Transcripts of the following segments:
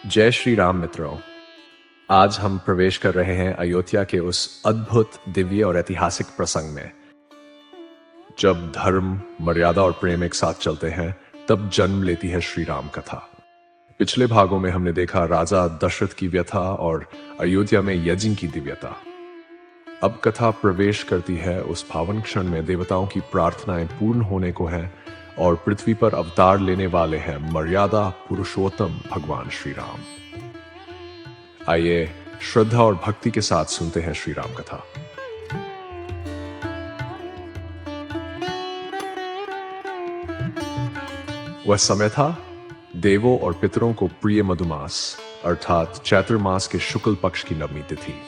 जय श्री राम मित्रों। आज हम प्रवेश कर रहे हैं अयोध्या के उस अद्भुत, दिव्य और ऐतिहासिक प्रसंग में। जब धर्म, मर्यादा और प्रेम एक साथ चलते हैं, तब जन्म लेती है श्री राम कथा। पिछले भागों में हमने देखा राजा दशरथ की व्यथा और अयोध्या में यज्ञ की दिव्यता। अब कथा प्रवेश करती है उस पावन क्षण में देवताओं की प्रार्थनाएं पूर्ण होने को हैं और पृथ्वी पर अवतार लेने वाले हैं मर्यादा पुरुषोत्तम भगवान श्री राम। आइए श्रद्धा और भक्ति के साथ सुनते हैं श्री राम कथा। वह समय था, देवों और पितरों को प्रिय मधुमास अर्थात चैत्र मास के शुक्ल पक्ष की नवमी तिथि।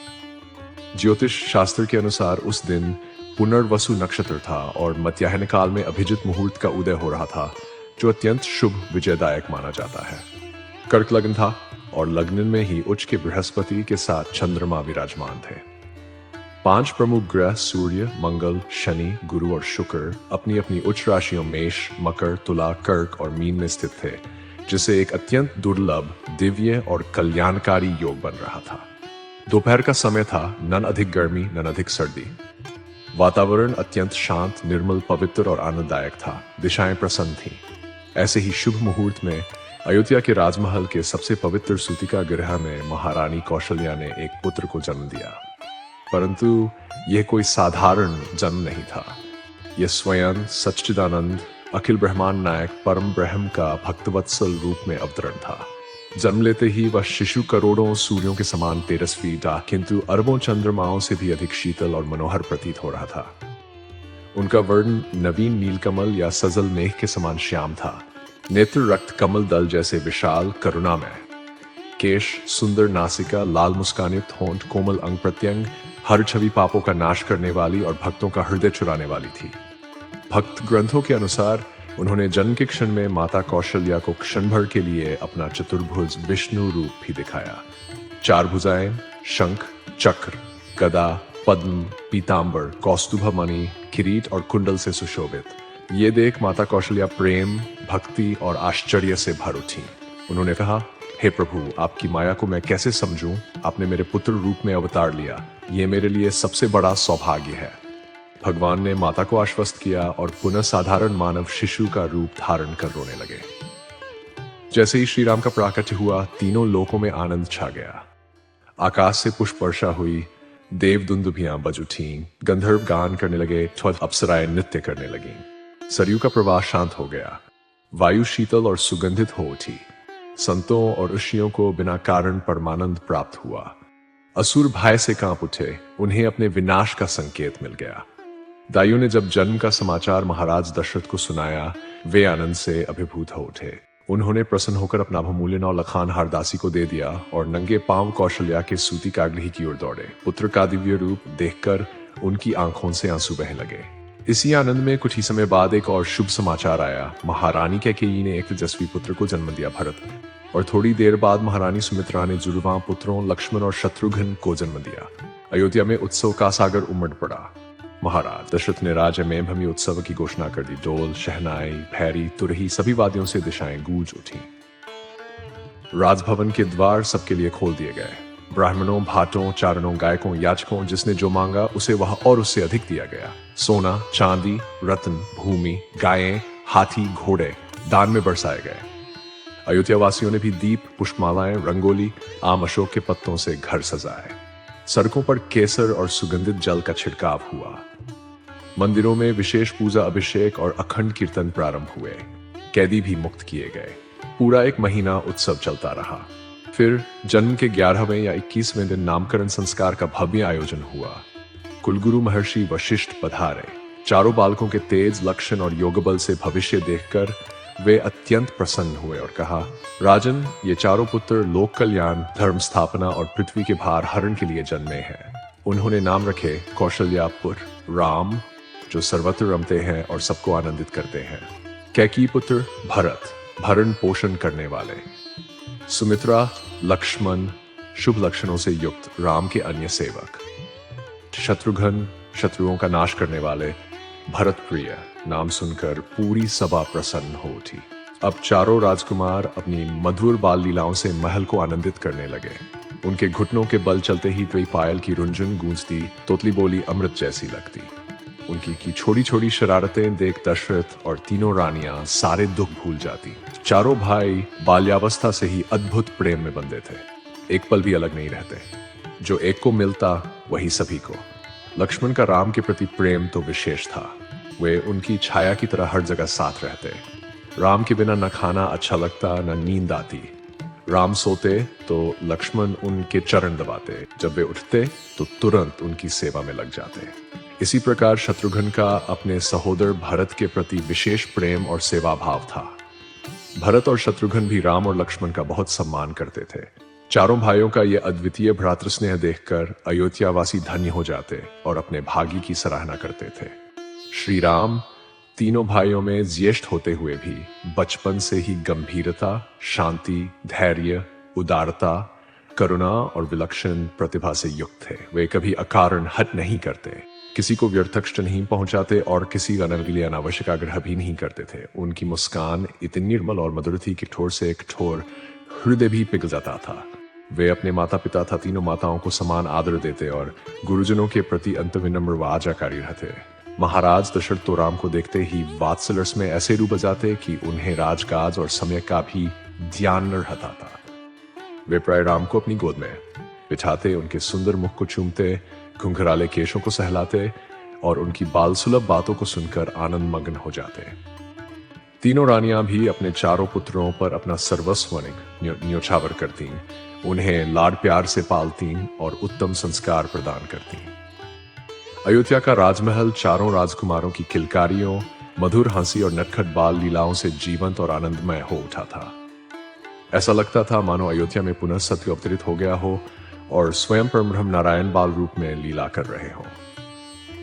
ज्योतिष शास्त्र के अनुसार उस दिन पुनर्वसु नक्षत्र था और मध्याह्न काल में अभिजित मुहूर्त का उदय हो रहा था, जो अत्यंत शुभ विजयदायक माना जाता है। कर्क लग्न था और लग्न में ही उच्च के बृहस्पति के साथ चंद्रमा विराजमान थे। 5 प्रमुख ग्रह सूर्य, मंगल, शनि, गुरु और शुक्र अपनी अपनी उच्च राशियों मेष, मकर, तुला, कर्क और मीन में स्थित थे, जिसे एक अत्यंत दुर्लभ, दिव्य और कल्याणकारी योग बन रहा था। दोपहर का समय था, न अधिक गर्मी न अधिक सर्दी। वातावरण अत्यंत शांत, निर्मल, पवित्र और आनंददायक था। दिशाएं प्रसन्न थीं। ऐसे ही शुभ मुहूर्त में अयोध्या के राजमहल के सबसे पवित्र सूतिका गृह में महारानी कौशल्या ने एक पुत्र को जन्म दिया। परंतु यह कोई साधारण जन्म नहीं था। यह स्वयं सच्चिदानंद, अखिल ब्रह्मांड नायक परम ब्रह्म का भक्तवत्सल रूप में अवतरण था। जन्म लेते ही वह शिशु करोड़ों सूर्यों के समान तेजस्वी था, किंतु अरबों चंद्रमाओं से भी अधिक शीतल और मनोहर प्रतीत हो रहा था। उनका वर्ण नवीन नीलकमल या सजल मेघ के समान श्याम था। नेत्र रक्त कमल दल जैसे विशाल, करुणामय। केश, सुंदर नासिका, लाल मुस्कानयुक्त होंठ, कोमल अंग प्रत्यंग, हर छवि पापों का नाश करने वाली और भक्तों का हृदय चुराने वाली थी। भक्त ग्रंथों के अनुसार उन्होंने जन्म के क्षण में माता कौशल्या को क्षण भर के लिए अपना चतुर्भुज विष्णु रूप भी दिखाया। 4 भुजाएं, शंख, चक्र, गदा, पद्म, पीतांबर, कौस्तुभमणि, किरीट और कुंडल से सुशोभित। ये देख माता कौशल्या प्रेम, भक्ति और आश्चर्य से भर उठी। उन्होंने कहा, हे प्रभु, आपकी माया को मैं कैसे समझूं? आपने मेरे पुत्र रूप में अवतार लिया। ये मेरे लिए सबसे बड़ा सौभाग्य है। भगवान ने माता को आश्वस्त किया और पुनः साधारण मानव शिशु का रूप धारण कर रोने लगे। जैसे ही श्री राम का प्राकट्य हुआ, तीनों लोकों में आनंद छा गया। आकाश से पुष्प वर्षा हुई, देव दुंदुभियां बज उठीं, गंधर्व गान करने लगे, अप्सराएं नृत्य करने लगीं। सरयू का प्रवाह शांत हो गया। वायु शीतल और सुगंधित हो उठी। संतों और ऋषियों को बिना कारण परमानंद प्राप्त हुआ। असुर भय से कांप उठे। उन्हें अपने विनाश का संकेत मिल गया। दाइयों ने जब जन्म का समाचार महाराज दशरथ को सुनाया, वे आनंद से अभिभूत हो उठे। उन्होंने प्रसन्न होकर अपना बहुमूल्य नौलखान हारदासी को दे दिया और नंगे पांव कौशल्या के सूती कागृह की ओर दौड़े। पुत्र का दिव्य रूप देखकर उनकी आंखों से आंसू बहने लगे। इसी आनंद में कुछ ही समय बाद एक और शुभ समाचार आया। महारानी कैकेयी ने एक तेजस्वी पुत्र को जन्म दिया, भरत। और थोड़ी देर बाद महारानी सुमित्रा ने जुड़वां पुत्रों लक्ष्मण और शत्रुघ्न को जन्म दिया। अयोध्या में उत्सव का सागर उमड़ पड़ा। महाराज दशरथ ने राज्य में भूमि उत्सव की घोषणा कर दी। ढोल, शहनाई, भैरी, तुरही सभी वाद्यों से दिशाएं गूंज उठी। राजभवन के द्वार सबके लिए खोल दिए गए। ब्राह्मणों, भाटों, चारणों, गायकों, याचकों, जिसने जो मांगा उसे वह और उससे अधिक दिया गया। सोना, चांदी, रत्न, भूमि, गायें, हाथी, घोड़े दान में बरसाए गए। अयोध्या वासियों ने भी दीप, पुष्पमालाएं, रंगोली, आम अशोक के पत्तों से घर सजाए। सड़कों पर केसर और सुगंधित जल का छिड़काव हुआ। मंदिरों में विशेष पूजा, अभिषेक और अखंड कीर्तन प्रारंभ हुए। कैदी भी मुक्त किए गए। पूरा 1 महीना उत्सव चलता रहा। फिर जन्म के 11वें या 21वें दिन नामकरण संस्कार का भव्य आयोजन हुआ। कुलगुरु महर्षि वशिष्ठ पधारे। चारों बालकों के तेज, लक्षण और योगबल से भविष्य देखकर वे अत्यंत प्रसन्न हुए और कहा, राजन, ये चारों पुत्र लोक कल्याण, धर्म स्थापना और पृथ्वी के भार हरण के लिए जन्मे हैं। उन्होंने नाम रखे कौशल्यापुर, राम, जो सर्वत्र रमते हैं और सबको आनंदित करते हैं। कैकेयी पुत्र भरत, भरण पोषण करने वाले। सुमित्रा, लक्ष्मण, शुभ लक्षणों से युक्त राम के अन्य सेवक। शत्रुघ्न, शत्रुओं का नाश करने वाले। भरत प्रिय, नाम सुनकर पूरी सभा प्रसन्न हो उठी। अब चारों राजकुमार अपनी मधुर बाल लीलाओं से महल को आनंदित करने लगे। उनके घुटनों के बल चलते ही द्वि पायल की रुंझुन गूंजती, तोतली बोली अमृत जैसी लगती। उनकी की छोटी छोटी शरारतें देख दशरथ और तीनों रानियां सारे दुख भूल जाती। चारों भाई बाल्यावस्था से ही अद्भुत प्रेम में बंधे थे, एक पल भी अलग नहीं रहते। जो एक को मिलता वही सभी को। लक्ष्मण का राम के प्रति प्रेम तो विशेष था। वे उनकी छाया की तरह हर जगह साथ रहते। राम के बिना न खाना अच्छा लगता न नींद आती। राम सोते तो लक्ष्मण उनके चरण दबाते, जब वे उठते तो तुरंत उनकी सेवा में लग जाते। इसी प्रकार शत्रुघ्न का अपने सहोदर भरत के प्रति विशेष प्रेम और सेवा भाव था। भरत और शत्रुघ्न भी राम और लक्ष्मण का बहुत सम्मान करते थे। चारों भाइयों का यह अद्वितीय भ्रातृस्नेह देखकर अयोध्यावासी धन्य हो जाते और अपने भाग्य की सराहना करते थे। श्री राम तीनों भाइयों में ज्येष्ठ होते हुए भी बचपन से ही गंभीरता, शांति, धैर्य, उदारता, करुणा और विलक्षण प्रतिभा से युक्त थे। वे कभी अकारण हट नहीं करते, किसी को व्यर्थ कष्ट नहीं पहुंचाते और किसी गणन के लिए अनावश्यक आग्रह भी नहीं करते थे। उनकी मुस्कान इतनी निर्मल और मधुर थी कि ठोर से एक ठोर हृदय भी पिघल जाता था। वे अपने माता पिता तथा तीनों माताओं को समान आदर देते और गुरुजनों के प्रति अंत विनम्र व आज्ञाकारी रहते। महाराज दशरथ तो राम को देखते ही वात्सल्य में ऐसे डूब जाते कि उन्हें राजकाज और समय का भी ध्यान न रहता था। वे प्राय राम को अपनी गोद में बिठाते, उनके सुंदर मुख को चूमते, घुंघराले केशों को सहलाते और उनकी बाल सुलभ बातों को सुनकर आनंद मग्न हो जाते। तीनों रानियां भी अपने चारों पुत्रों पर अपना सर्वस्व न्योछावर करती, उन्हें लाड प्यार से पालती और उत्तम संस्कार प्रदान करती। अयोध्या का राजमहल चारों राजकुमारों की किलकारियों, मधुर हंसी और नटखट बाल लीलाओं से जीवंत और आनंदमय हो उठा था। ऐसा लगता था मानो अयोध्या में पुनः सत्य अवतरित हो गया हो और स्वयं परब्रह्म नारायण बाल रूप में लीला कर रहे हो।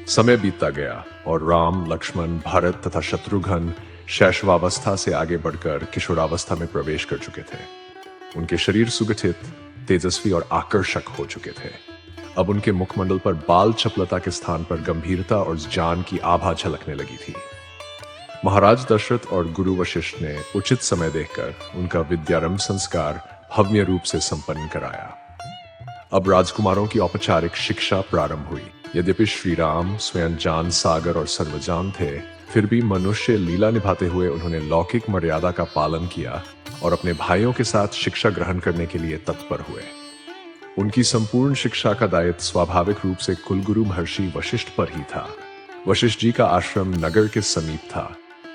समय बीतता गया और राम, लक्ष्मण, भरत तथा शत्रुघ्न शैशवावस्था से आगे बढ़कर किशोरावस्था में प्रवेश कर चुके थे। उनके शरीर सुगठित, तेजस्वी और आकर्षक हो चुके थे। अब उनके मुखमंडल पर बाल चपलता के स्थान पर गंभीरता और जान की आभा झलकने लगी थी। महाराज दशरथ और गुरु वशिष्ठ ने उचित समय देखकर उनका विद्यारंभ संस्कार भव्य रूप से संपन्न कराया। अब राजकुमारों की औपचारिक शिक्षा प्रारंभ हुई। यद्यपि श्री राम स्वयं जान सागर और सर्वजान थे, फिर भी मनुष्य लीला निभाते हुए उन्होंने लौकिक मर्यादा का पालन किया और अपने भाइयों के साथ शिक्षा ग्रहण करने के लिए तत्पर हुए। उनकी संपूर्ण शिक्षा का दायित्व स्वाभाविक रूप से कुलगुरु महर्षि वशिष्ठ पर ही था। वशिष्ठ जी का आश्रम नगर के समीप था,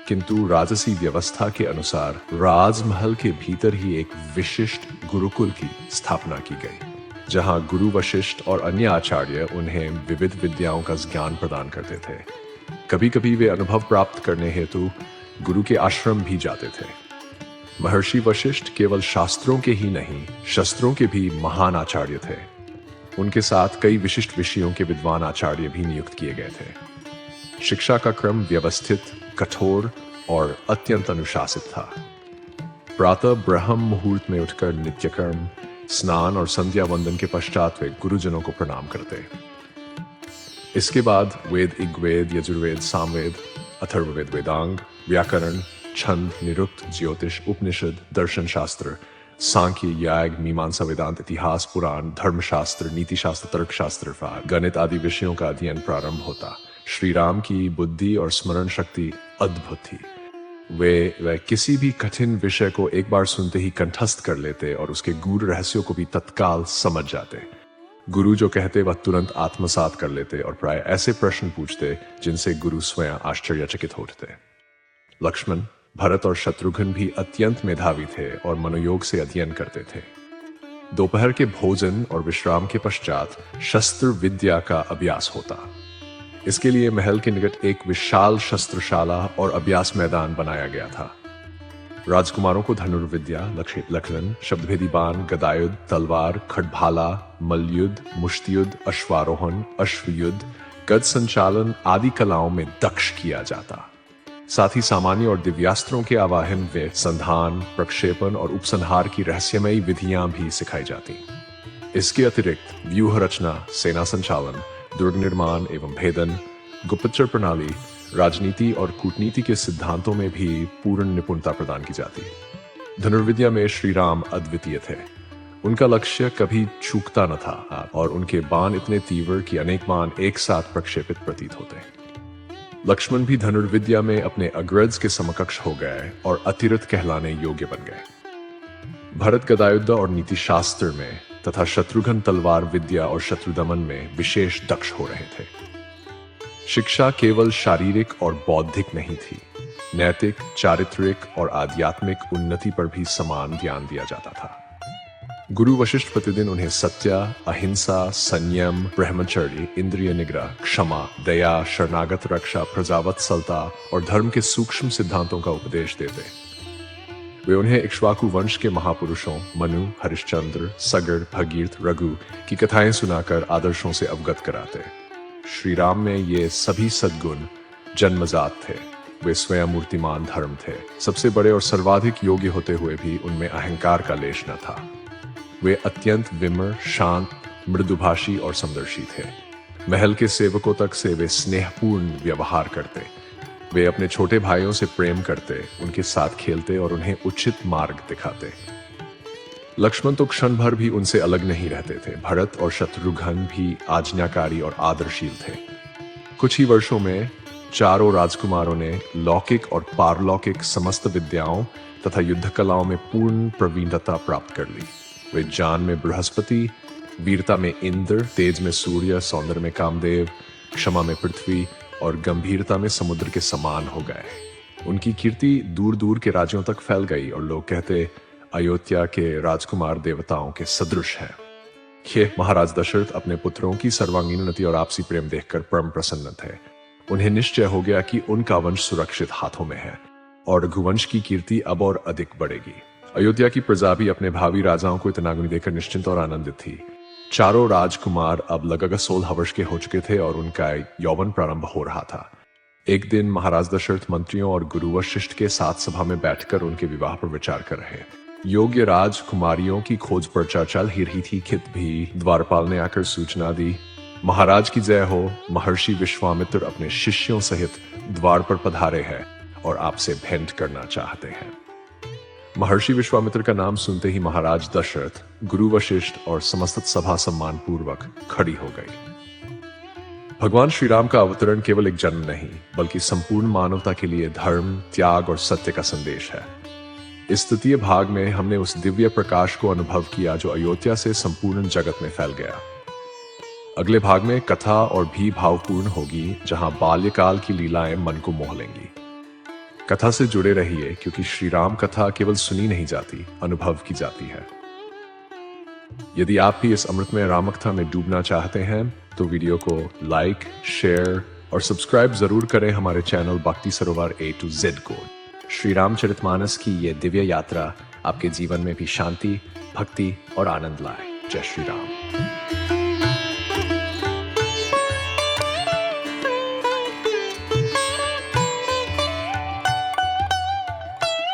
किंतु राजसी व्यवस्था के अनुसार राजमहल के भीतर ही एक विशिष्ट गुरुकुल की स्थापना की गई, जहां गुरु वशिष्ठ और अन्य आचार्य उन्हें विविध विद्याओं का ज्ञान प्रदान करते थे। कभी कभी वे अनुभव प्राप्त करने हेतु गुरु के आश्रम भी जाते थे। महर्षि वशिष्ठ केवल शास्त्रों के ही नहीं, शस्त्रों के भी महान आचार्य थे। उनके साथ कई विशिष्ट विषयों के विद्वान आचार्य भी नियुक्त किए गए थे। शिक्षा का क्रम व्यवस्थित, कठोर और अत्यंत अनुशासित था। प्रातः ब्रह्म मुहूर्त में उठकर नित्यकर्म, स्नान और संध्या वंदन के पश्चात वे गुरुजनों को प्रणाम करते। इसके बाद वेद, ऋग्वेद, यजुर्वेद, सामवेद, अथर्ववेद, वेदांग, व्याकरण, छंद, निरुक्त, ज्योतिष, उपनिषद, दर्शन शास्त्र, सांख्य, याग, मीमांसा, वेदांत, इतिहास, पुराण, धर्मशास्त्र, नीति शास्त्र, तर्कशास्त्र, गणित आदि विषयों का अध्ययन प्रारंभ होता। श्री राम की बुद्धि और स्मरण शक्ति अद्भुत थी। वे किसी भी कठिन विषय को एक बार सुनते ही कंठस्थ कर लेते और उसके गूढ़ रहस्यों को भी तत्काल समझ जाते। गुरु जो कहते वह तुरंत आत्मसात कर लेते और प्राय ऐसे प्रश्न पूछते जिनसे गुरु स्वयं आश्चर्यचकित होते। लक्ष्मण, भरत और शत्रुघ्न भी अत्यंत मेधावी थे और मनोयोग से अध्ययन करते थे। दोपहर के भोजन और विश्राम के पश्चात शस्त्र विद्या का अभ्यास होता। इसके लिए महल के निकट एक विशाल शस्त्रशाला और अभ्यास मैदान बनाया गया था। राजकुमारों को धनुर्विद्या, लखलन, शब्दभेदी बाण, गदायुद्ध, तलवार, खड़भाला, मल्लयुद्ध, मुष्टियुद्ध, अश्वारोहण, अश्वयुद्ध, गद संचालन आदि कलाओं में दक्ष किया जाता। साथ ही सामान्य और दिव्यास्त्रों के आवाहन व संधान, प्रक्षेपण और उपसंहार की रहस्यमयी विधियां भी सिखाई जाती। इसके अतिरिक्त व्यूह रचना, सेना संचालन, दुर्ग निर्माण एवं भेदन, गुप्तचर प्रणाली, राजनीति और कूटनीति के सिद्धांतों में भी पूर्ण निपुणता प्रदान की जाती। धनुर्विद्या में श्री राम अद्वितीय थे। उनका लक्ष्य कभी चूकता न था और उनके बाण इतने तीव्र कि अनेक बाण एक साथ प्रक्षेपित प्रतीत होते। लक्ष्मण भी धनुर्विद्या में अपने अग्रज के समकक्ष हो गए और अतिरथ कहलाने योग्य बन गए। भरत गदायुद्ध और नीति शास्त्र में तथा शत्रुघ्न तलवार विद्या और शत्रुदमन में विशेष दक्ष हो रहे थे। शिक्षा केवल शारीरिक और बौद्धिक नहीं थी, नैतिक, चारित्रिक और आध्यात्मिक उन्नति पर भी समान ध्यान दिया जाता था। गुरु वशिष्ठ प्रतिदिन उन्हें सत्य, अहिंसा, संयम, ब्रह्मचर्य, इंद्रिय निग्रह, क्षमा, दया, शरणागत रक्षा, प्रजावत्सलता और धर्म के सूक्ष्म सिद्धांतों का उपदेश देते। वे उन्हें इक्ष्वाकु वंश के महापुरुषों मनु, हरिश्चंद्र, सगड़, भगीरथ, रघु की कथाएं सुनाकर आदर्शों से अवगत कराते। श्री राम में ये सभी सद्गुण जन्मजात थे। वे स्वयं मूर्तिमान धर्म थे। सबसे बड़े और सर्वाधिक योग्य होते हुए भी उनमें अहंकार का लेश न था। वे अत्यंत विमर, शांत, मृदुभाषी और समदर्शी थे। महल के सेवकों तक से वे स्नेहपूर्ण व्यवहार करते। वे अपने छोटे भाइयों से प्रेम करते, उनके साथ खेलते और उन्हें उचित मार्ग दिखाते। लक्ष्मण तो क्षण भर भी उनसे अलग नहीं रहते थे। भरत और शत्रुघ्न भी आज्ञाकारी और आदरशील थे। कुछ ही वर्षों में चारों राजकुमारों ने लौकिक और पारलौकिक समस्त विद्याओं तथा युद्ध कलाओं में पूर्ण प्रवीणता प्राप्त कर ली। वे जान में बृहस्पति, वीरता में इंद्र, तेज में सूर्य, सौंदर्य में कामदेव, क्षमा में पृथ्वी और गंभीरता में समुद्र के समान हो गए। उनकी कीर्ति दूर दूर के राज्यों तक फैल गई और लोग कहते अयोध्या के राजकुमार देवताओं के सदृश हैं। ये महाराज दशरथ अपने पुत्रों की सर्वांगीण उन्नति और आपसी प्रेम देखकर परम प्रसन्न थे। उन्हें निश्चय हो गया कि उनका वंश सुरक्षित हाथों में है और रघुवंश की कीर्ति अब और अधिक बढ़ेगी। अयोध्या की प्रजा भी अपने भावी राजाओं को इतना गुण देकर निश्चिंत और आनंदित थी। चारों राजकुमार अब लगभग 16 वर्ष के हो चुके थे और उनका यौवन प्रारंभ हो रहा था। एक दिन महाराज दशरथ मंत्रियों और गुरु वशिष्ठ के साथ सभा में बैठकर उनके विवाह पर विचार कर रहे। योग्य राजकुमारियों की खोज पर चर्चा ही रही थी कि भी द्वारपाल ने आकर सूचना दी, महाराज की जय हो, महर्षि विश्वामित्र अपने शिष्यों सहित द्वार पर पधारे हैं और आपसे भेंट करना चाहते हैं। महर्षि विश्वामित्र का नाम सुनते ही महाराज दशरथ, गुरु वशिष्ठ और समस्त सभा सम्मान पूर्वक खड़ी हो गई। भगवान श्री राम का अवतरण केवल एक जन्म नहीं बल्कि संपूर्ण मानवता के लिए धर्म, त्याग और सत्य का संदेश है। इस तृतीय भाग में हमने उस दिव्य प्रकाश को अनुभव किया जो अयोध्या से संपूर्ण जगत में फैल गया। अगले भाग में कथा और भी भावपूर्ण होगी, जहां बाल्यकाल की लीलाएं मन को मोह लेंगी। कथा से जुड़े रहिए क्योंकि श्री राम कथा केवल सुनी नहीं जाती, अनुभव की जाती है। यदि आप भी इस अमृतमय रामकथा में डूबना चाहते हैं तो वीडियो को लाइक, शेयर और सब्सक्राइब जरूर करें हमारे चैनल भक्ति सरोवर A to Z को। श्री रामचरितमानस की ये दिव्य यात्रा आपके जीवन में भी शांति, भक्ति और आनंद लाए। जय श्री राम।